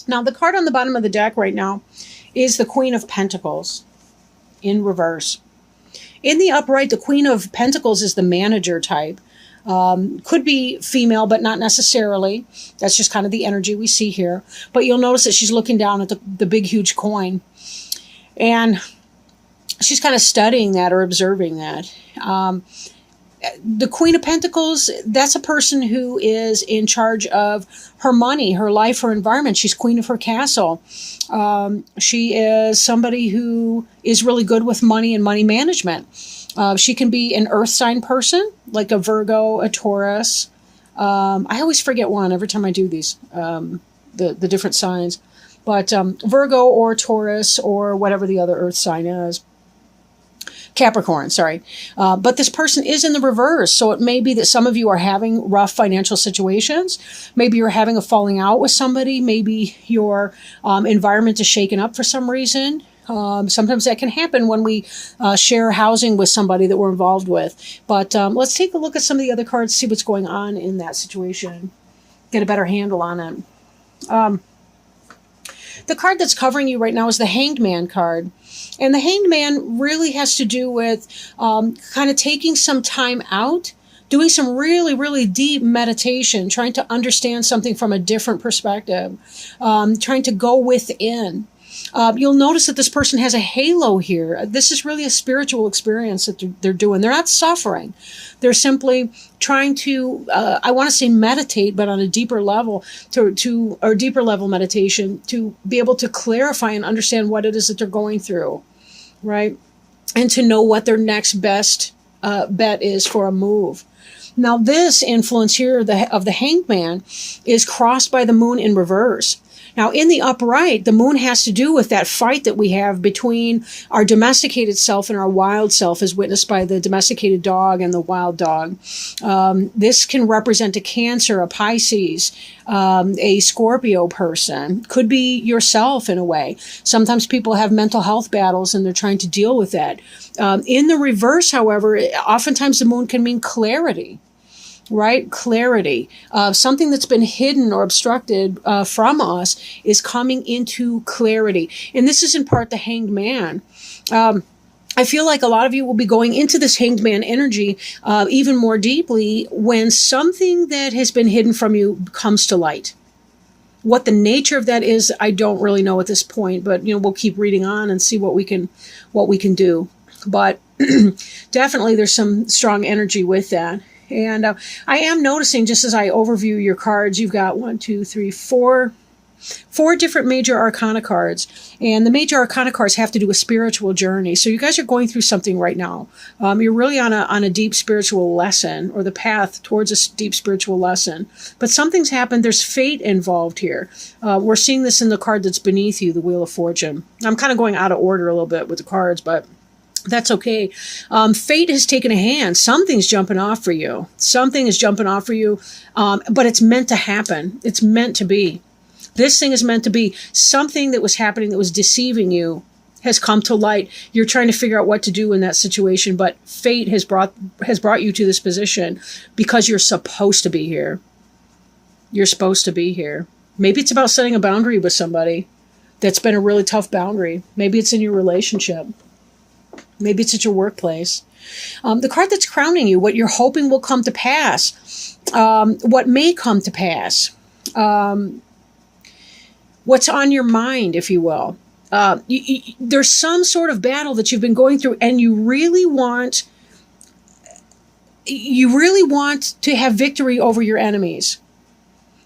Now, the card on the bottom of the deck right now is the Queen of Pentacles in reverse. In the upright, the Queen of Pentacles is the manager type. Could be female, but not necessarily. That's just kind of the energy we see here. But you'll notice that she's looking down at the big, huge coin. And she's kind of studying that or observing that. The Queen of Pentacles, that's a person who is in charge of her money, her life, her environment. She's queen of her castle. She is somebody who is really good with money and money management. She can be an earth sign person, like a Virgo, a Taurus. I always forget one every time I do these, the different signs. But Virgo or Taurus or whatever the other earth sign is. Capricorn, sorry. But this person is in the reverse. So it may be that some of you are having rough financial situations. Maybe you're having a falling out with somebody. Maybe your environment is shaken up for some reason. Sometimes that can happen when we share housing with somebody that we're involved with. But let's take a look at some of the other cards, see what's going on in that situation. Get a better handle on it. The card that's covering you right now is the Hanged Man card. And the Hanged Man really has to do with kind of taking some time out, doing some really, really deep meditation, trying to understand something from a different perspective, trying to go within. You'll notice that this person has a halo here. This is really a spiritual experience that they're doing. They're not suffering. They're simply trying to, I want to say meditate, but on a deeper level, or deeper level meditation, to be able to clarify and understand what it is that they're going through, right? And to know what their next best bet is for a move. Now, this influence here of the Hanged Man is crossed by the moon in reverse. Now, in the upright, the moon has to do with that fight that we have between our domesticated self and our wild self, as witnessed by the domesticated dog and the wild dog. This can represent a Cancer, a Pisces, a Scorpio person. Could be yourself in a way. Sometimes people have mental health battles and they're trying to deal with that. In the reverse, however, oftentimes the moon can mean clarity. Right? Clarity. Something that's been hidden or obstructed from us is coming into clarity. And this is in part the Hanged Man. I feel like a lot of you will be going into this Hanged Man energy even more deeply when something that has been hidden from you comes to light. What the nature of that is, I don't really know at this point, but we'll keep reading on and see what we can do. But definitely there's some strong energy with that. And I am noticing, just as I overview your cards, you've got 4 different major arcana cards. And the major arcana cards have to do with spiritual journey. So you guys are going through something right now. You're really on a deep spiritual lesson, or the path towards a deep spiritual lesson. But something's happened. There's fate involved here. We're seeing this in the card that's beneath you, the Wheel of Fortune. I'm kind of going out of order a little bit with the cards, but that's okay. Fate has taken a hand. Something's jumping off for you. Something is jumping off for you, but it's meant to happen. It's meant to be. This thing is meant to be. Something that was happening that was deceiving you has come to light. You're trying to figure out what to do in that situation, but fate has brought you to this position because you're supposed to be here. You're supposed to be here. Maybe it's about setting a boundary with somebody that's been a really tough boundary. Maybe it's in your relationship. Maybe it's at your workplace. The card that's crowning you, what you're hoping will come to pass, what may come to pass, what's on your mind, if you will. There's some sort of battle that you've been going through, and you really want to have victory over your enemies.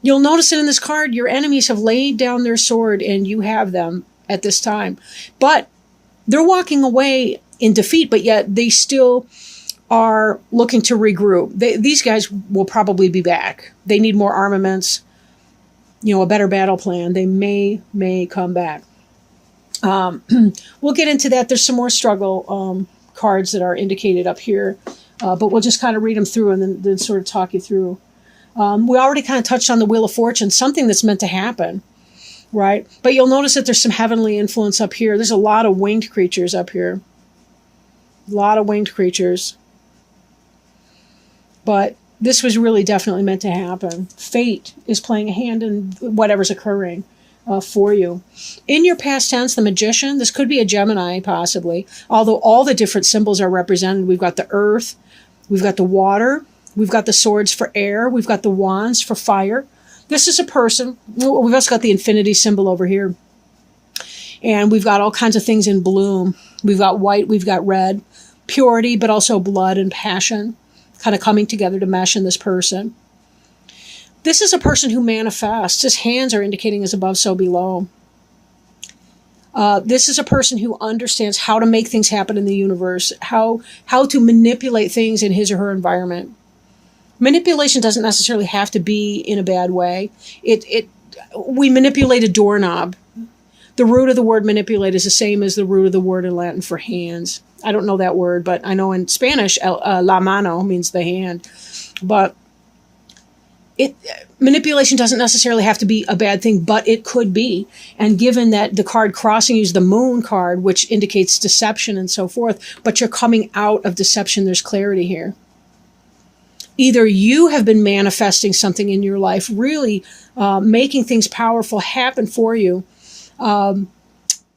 You'll notice that in this card, your enemies have laid down their sword, and you have them at this time. But they're walking away in defeat, but yet they still are looking to regroup. These guys will probably be back. They need more armaments, a better battle plan. They may come back. We'll get into that. There's some more struggle cards that are indicated up here, but we'll just kind of read them through and then sort of talk you through. We already kind of touched on the Wheel of Fortune, something that's meant to happen. Right? But you'll notice that there's some heavenly influence up here. There's a lot of winged creatures up here. A lot of winged creatures. But this was really definitely meant to happen. Fate is playing a hand in whatever's occurring. for you. In your past tense, the Magician, this could be a Gemini possibly, although all the different symbols are represented. We've got the earth, we've got the water, we've got the swords for air, we've got the wands for fire. This is a person. We've also got the infinity symbol over here. And we've got all kinds of things in bloom. We've got white, we've got red, purity, but also blood and passion kind of coming together to mesh in this person. This is a person who manifests. His hands are indicating as above, so below. This is a person who understands how to make things happen in the universe, how to manipulate things in his or her environment. Manipulation doesn't necessarily have to be in a bad way. We manipulate a doorknob. The root of the word manipulate is the same as the root of the word in Latin for hands. I don't know that word, but I know in Spanish, la mano means the hand. But manipulation doesn't necessarily have to be a bad thing, but it could be. And given that the card crossing you is the moon card, which indicates deception and so forth, but you're coming out of deception, there's clarity here. Either you have been manifesting something in your life, really making things powerful happen for you,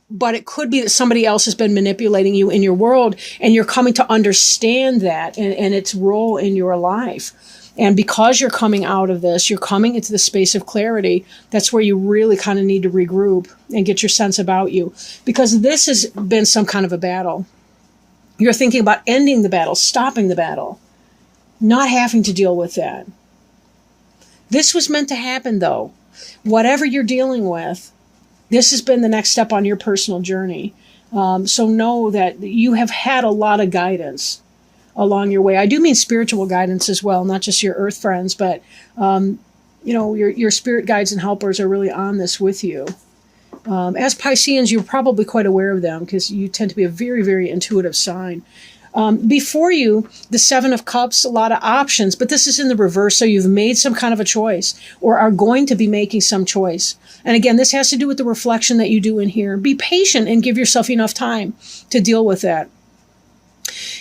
but it could be that somebody else has been manipulating you in your world, and you're coming to understand that and its role in your life. And because you're coming out of this, you're coming into the space of clarity. That's where you really kind of need to regroup and get your sense about you. Because this has been some kind of a battle. You're thinking about ending the battle, stopping the battle, not having to deal with that. This was meant to happen, though. Whatever you're dealing with, this has been the next step on your personal journey. So know that you have had a lot of guidance along your way. I do mean spiritual guidance as well, not just your earth friends, but your spirit guides and helpers are really on this with you. As Pisceans, you're probably quite aware of them because you tend to be a very, very intuitive sign. Before you, the Seven of Cups, a lot of options, but this is in the reverse, so you've made some kind of a choice or are going to be making some choice. And again, this has to do with the reflection that you do in here. Be patient and give yourself enough time to deal with that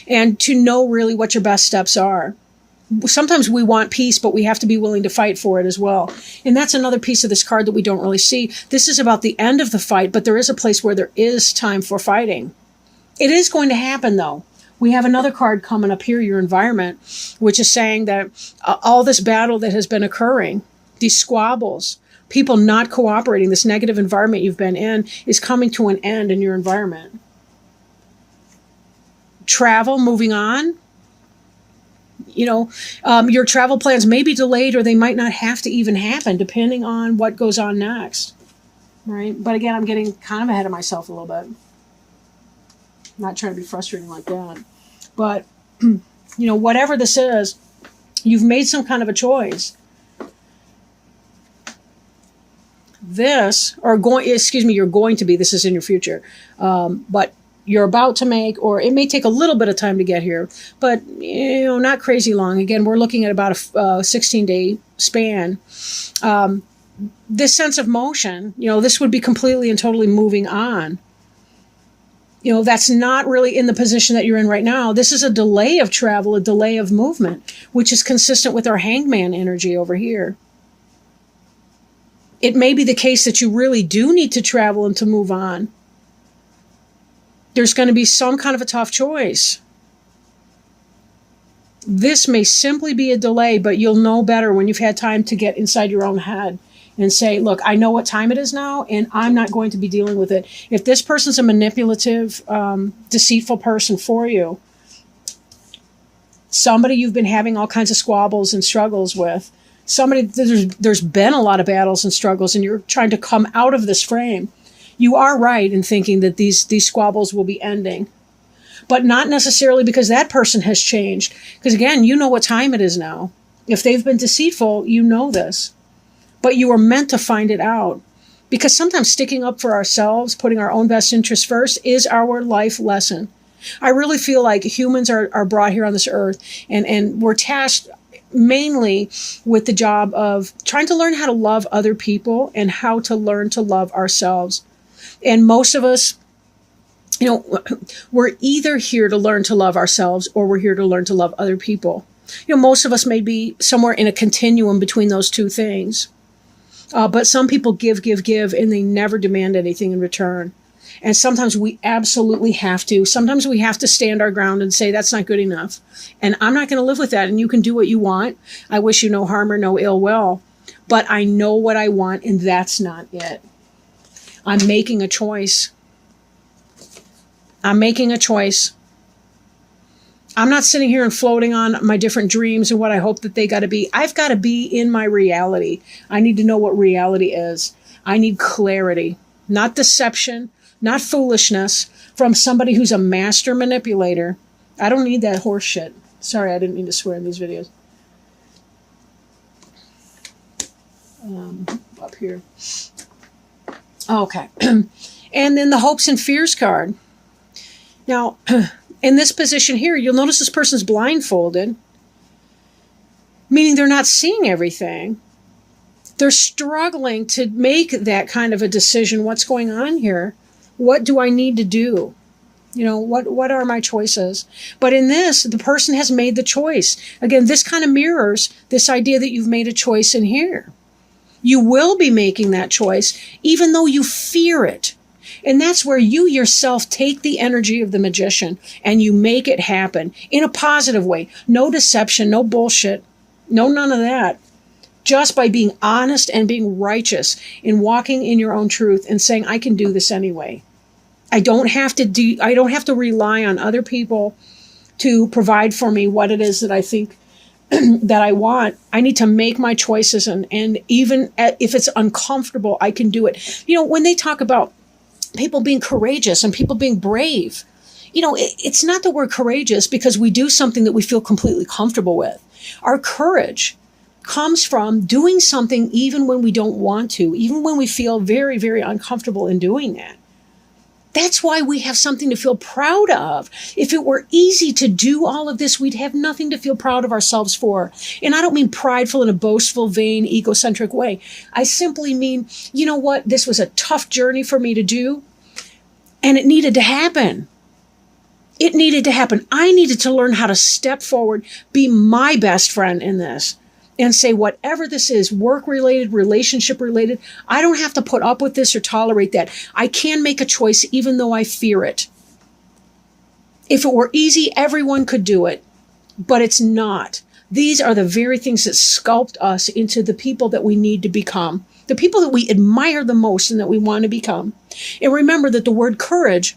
and to know really what your best steps are. Sometimes we want peace, but we have to be willing to fight for it as well. And that's another piece of this card that we don't really see. This is about the end of the fight, but there is a place where there is time for fighting. It is going to happen, though. We have another card coming up here, your environment, which is saying that all this battle that has been occurring, these squabbles, people not cooperating, this negative environment you've been in is coming to an end in your environment. Travel, moving on. Your travel plans may be delayed or they might not have to even happen depending on what goes on next. Right? But again, I'm getting kind of ahead of myself a little bit. Not trying to be frustrating like that. But, whatever this is, you've made some kind of a choice. You're going to be, this is in your future, but you're about to make, or it may take a little bit of time to get here, but, not crazy long. Again, we're looking at about a 16-day span. This sense of motion, this would be completely and totally moving on. That's not really in the position that you're in right now. This is a delay of travel, a delay of movement, which is consistent with our hangman energy over here. It may be the case that you really do need to travel and to move on. There's going to be some kind of a tough choice. This may simply be a delay, but you'll know better when you've had time to get inside your own head and say, look, I know what time it is now, and I'm not going to be dealing with it. If this person's a manipulative, deceitful person for you, somebody you've been having all kinds of squabbles and struggles with, somebody there's been a lot of battles and struggles, and you're trying to come out of this frame, you are right in thinking that these squabbles will be ending. But not necessarily because that person has changed. Because again, you know what time it is now. If they've been deceitful, you know this. But you are meant to find it out. Because sometimes sticking up for ourselves, putting our own best interests first, is our life lesson. I really feel like humans are brought here on this earth, and we're tasked mainly with the job of trying to learn how to love other people and how to learn to love ourselves. And most of us, we're either here to learn to love ourselves or we're here to learn to love other people. Most of us may be somewhere in a continuum between those two things. But some people give, and they never demand anything in return. And sometimes we absolutely have to. Sometimes we have to stand our ground and say, that's not good enough. And I'm not going to live with that. And you can do what you want. I wish you no harm or no ill will. But I know what I want, and that's not it. I'm making a choice. I'm making a choice. I'm not sitting here and floating on my different dreams and what I hope that they got to be. I've got to be in my reality. I need to know what reality is. I need clarity, not deception, not foolishness from somebody who's a master manipulator. I don't need that horse shit. Sorry, I didn't mean to swear in these videos. Up here. Okay. And then the hopes and fears card. Now, in this position here, you'll notice this person's blindfolded, meaning they're not seeing everything. They're struggling to make that kind of a decision. What's going on here? What do I need to do? You know, what are my choices? But in this, the person has made the choice. Again, this kind of mirrors this idea that you've made a choice in here. You will be making that choice, even though you fear it. And that's where you yourself take the energy of the magician and you make it happen in a positive way. No deception, no bullshit, no none of that. Just by being honest and being righteous in walking in your own truth and saying, I can do this anyway. I don't have to rely on other people to provide for me what it is that I think that I want. I need to make my choices, and even if it's uncomfortable, I can do it. You know, when they talk about people being courageous and people being brave, you know, it's not that we're courageous because we do something that we feel completely comfortable with. Our courage comes from doing something even when we don't want to, even when we feel very, very uncomfortable in doing that. That's why we have something to feel proud of. If it were easy to do all of this, we'd have nothing to feel proud of ourselves for. And I don't mean prideful in a boastful, vain, egocentric way. I simply mean, you know what? This was a tough journey for me to do, and it needed to happen. It needed to happen. I needed to learn how to step forward, be my best friend in this, and say, whatever this is, work-related, relationship-related, I don't have to put up with this or tolerate that. I can make a choice even though I fear it. If it were easy, everyone could do it, but it's not. These are the very things that sculpt us into the people that we need to become, the people that we admire the most and that we want to become. And remember that the word courage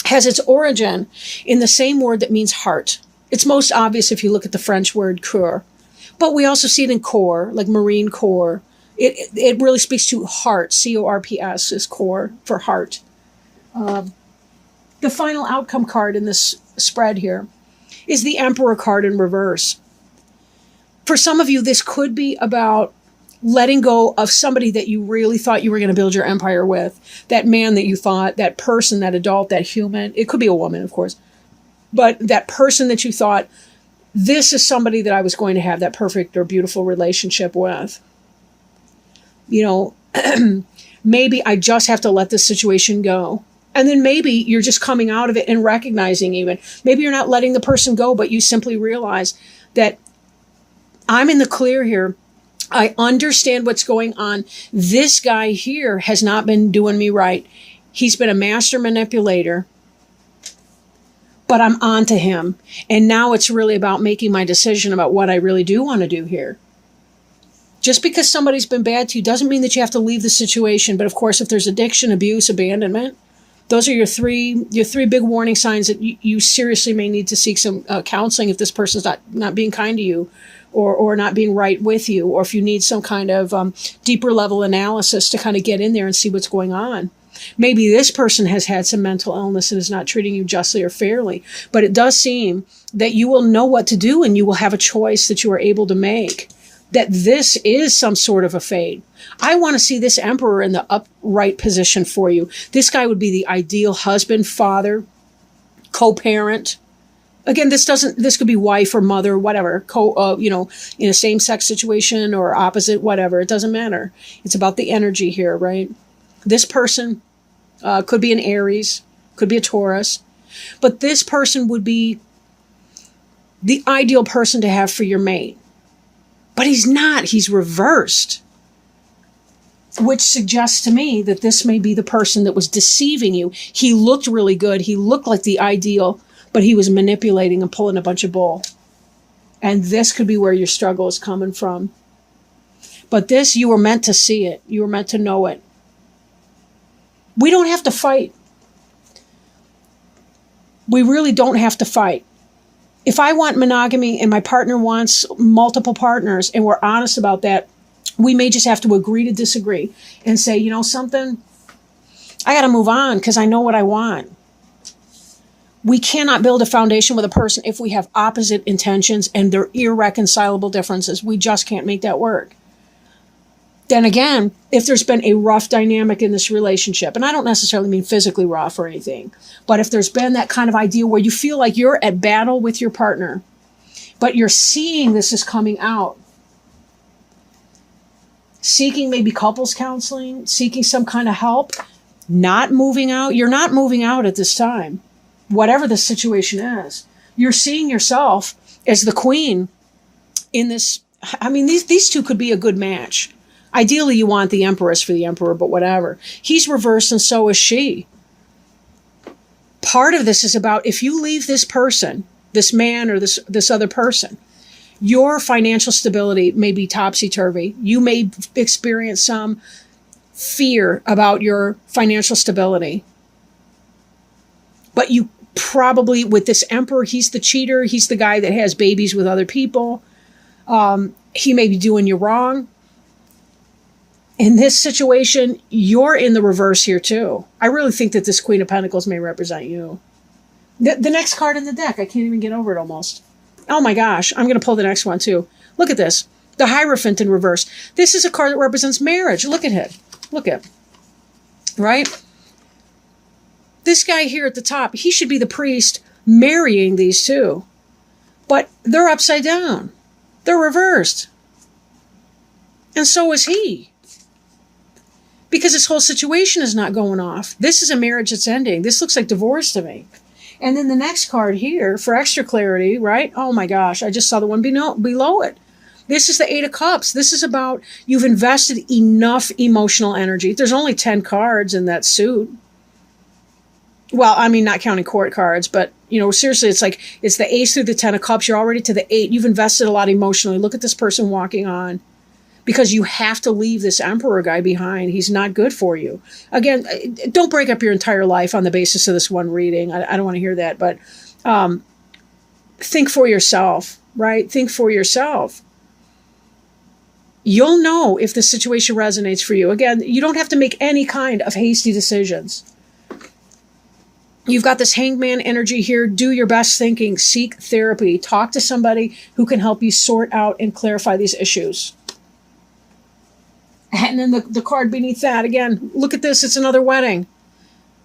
has its origin in the same word that means heart. It's most obvious if you look at the French word cœur. But we also see it in corps, like Marine Corps. It really speaks to heart. C-O-R-P-S is corps for heart. The final outcome card in this spread here is the Emperor card in reverse. For some of you, this could be about letting go of somebody that you really thought you were going to build your empire with. That man that you thought, that person, that adult, that human. It could be a woman, of course. But that person that you thought, this is somebody that I was going to have that perfect or beautiful relationship with. You know, maybe I just have to let this situation go. And then maybe you're just coming out of it and recognizing even. Maybe you're not letting the person go, but you simply realize that I'm in the clear here. I understand what's going on. This guy here has not been doing me right. He's been a master manipulator. But I'm on to him. And now it's really about making my decision about what I really do want to do here. Just because somebody's been bad to you doesn't mean that you have to leave the situation. But of course, if there's addiction, abuse, abandonment, those are your three big warning signs that you seriously may need to seek some counseling if this person's not being kind to you or not being right with you, or if you need some kind of deeper level analysis to kind of get in there and see what's going on. Maybe this person has had some mental illness and is not treating you justly or fairly, but it does seem that you will know what to do and you will have a choice that you are able to make, that this is some sort of a fate. I want to see this Emperor in the upright position for you. This guy would be the ideal husband, father, co-parent. Again, this could be wife or mother, whatever, in a same-sex situation or opposite, whatever. It doesn't matter. It's about the energy here, right? This person could be an Aries, could be a Taurus, but this person would be the ideal person to have for your mate. But he's not. He's reversed. which suggests to me that this may be the person that was deceiving you. He looked really good. He looked like the ideal, but he was manipulating and pulling a bunch of bull. And this could be where your struggle is coming from. But this, you were meant to see it. You were meant to know it. We don't have to fight. We really don't have to fight. If I want monogamy and my partner wants multiple partners and we're honest about that, we may just have to agree to disagree and say, you know something, I got to move on because I know what I want. We cannot build a foundation with a person if we have opposite intentions and they're irreconcilable differences. We just can't make that work. Then again, if there's been a rough dynamic in this relationship, and I don't necessarily mean physically rough or anything, but if there's been that kind of idea where you feel like you're at battle with your partner, but you're seeing this is coming out, seeking maybe couples counseling, seeking some kind of help, not moving out, you're not moving out at this time. Whatever the situation is, you're seeing yourself as the queen in this. I mean, these two could be a good match. Ideally, you want the empress for the emperor, but whatever. He's reversed and so is she. Part of this is about if you leave this person, this man or this other person, your financial stability may be topsy-turvy. You may experience some fear about your financial stability. But you probably, with this emperor, he's the cheater. He's the guy that has babies with other people. He may be doing you wrong. In this situation, you're in the reverse here too. I really think that this Queen of Pentacles may represent you. The next card in the deck, I can't even get over it almost. Oh my gosh, I'm going to pull the next one too. Look at this. The Hierophant in reverse. This is a card that represents marriage. Look at it. Look at it. Right? This guy here at the top, he should be the priest marrying these two. But they're upside down. They're reversed. And so is he. Because this whole situation is not going off. This is a marriage that's ending. This looks like divorce to me. And then the next card here, for extra clarity, right? Oh my gosh, I just saw the one below it. This is the Eight of Cups. This is about you've invested enough emotional energy. There's only 10 cards in that suit. Well, I mean, not counting court cards, but, you know, seriously, it's like it's the Ace through the 10 of Cups. You're already to the 8. You've invested a lot emotionally. Look at this person walking on. Because you have to leave this emperor guy behind. He's not good for you. Again, don't break up your entire life on the basis of this one reading. I don't want to hear that. But think for yourself, right? Think for yourself. You'll know if the situation resonates for you. Again, you don't have to make any kind of hasty decisions. You've got this hangman energy here. Do your best thinking. Seek therapy. Talk to somebody who can help you sort out and clarify these issues. And then the card beneath that, again, look at this. It's another wedding.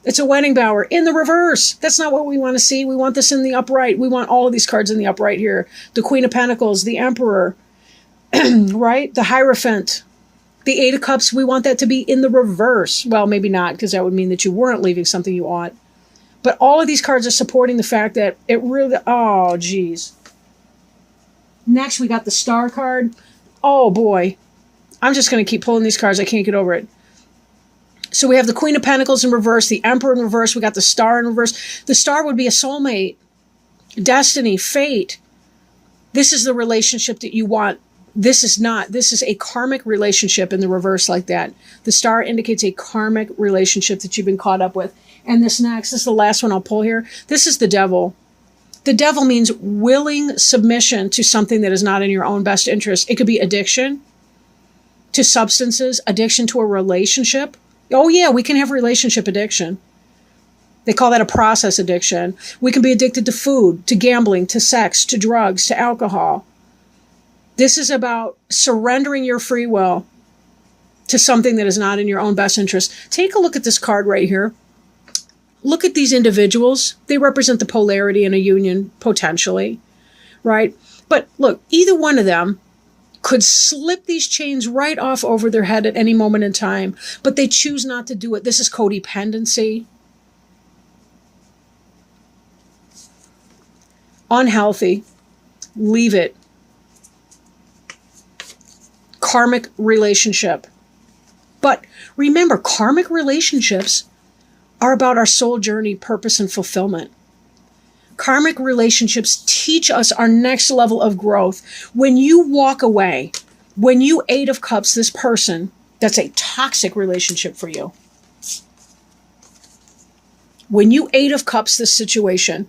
It's a wedding bower in the reverse. That's not what we want to see. We want this in the upright. We want all of these cards in the upright here. The Queen of Pentacles, the Emperor, right? The Hierophant, the Eight of Cups. We want that to be in the reverse. Well, maybe not, because that would mean that you weren't leaving something you ought. But all of these cards are supporting the fact that it really, oh, geez. Next, we got the Star card. Oh, boy. I'm just going to keep pulling these cards. I can't get over it. So we have the Queen of Pentacles in reverse, the Emperor in reverse. We got the Star in reverse. The Star would be a soulmate, destiny, fate. This is the relationship that you want. This is not. This is a karmic relationship in the reverse like that. The Star indicates a karmic relationship that you've been caught up with. And this next, this is the last one I'll pull here. This is the Devil. The Devil means willing submission to something that is not in your own best interest. It could be addiction to substances, addiction to a relationship. Oh yeah, we can have relationship addiction. They call that a process addiction. We can be addicted to food, to gambling, to sex, to drugs, to alcohol. This is about surrendering your free will to something that is not in your own best interest. Take a look at this card right here. Look at these individuals. They represent the polarity in a union, potentially, right? But look, either one of them could slip these chains right off over their head at any moment in time, but they choose not to do it. This is codependency. Unhealthy. Leave it. Karmic relationship. But remember, karmic relationships are about our soul journey, purpose, and fulfillment. Karmic relationships teach us our next level of growth. When you walk away, when you Eight of Cups this person, that's a toxic relationship for you. When you Eight of Cups this situation,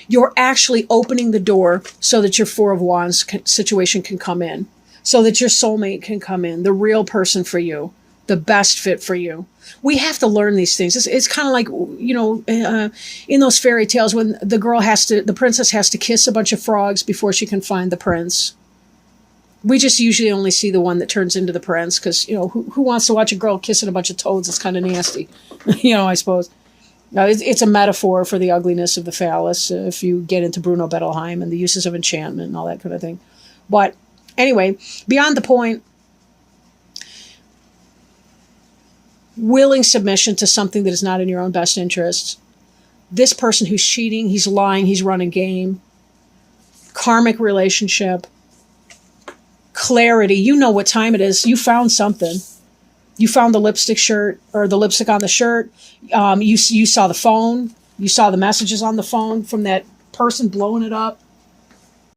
you're actually opening the door so that your Four of Wands situation can come in, so that your soulmate can come in, the real person for you, the best fit for you. We have to learn these things. It's kind of like, in those fairy tales when the princess has to kiss a bunch of frogs before she can find the prince. We just usually only see the one that turns into the prince because, who wants to watch a girl kissing a bunch of toads? It's kind of nasty, I suppose. It's a metaphor for the ugliness of the phallus if you get into Bruno Bettelheim and the uses of enchantment and all that kind of thing. But anyway, beyond the point, willing submission to something that is not in your own best interest. This person who's cheating, he's lying, he's running game. Karmic relationship. Clarity. You know what time it is. You found something. You found the lipstick shirt or the lipstick on the shirt. You saw the phone. You saw the messages on the phone from that person blowing it up.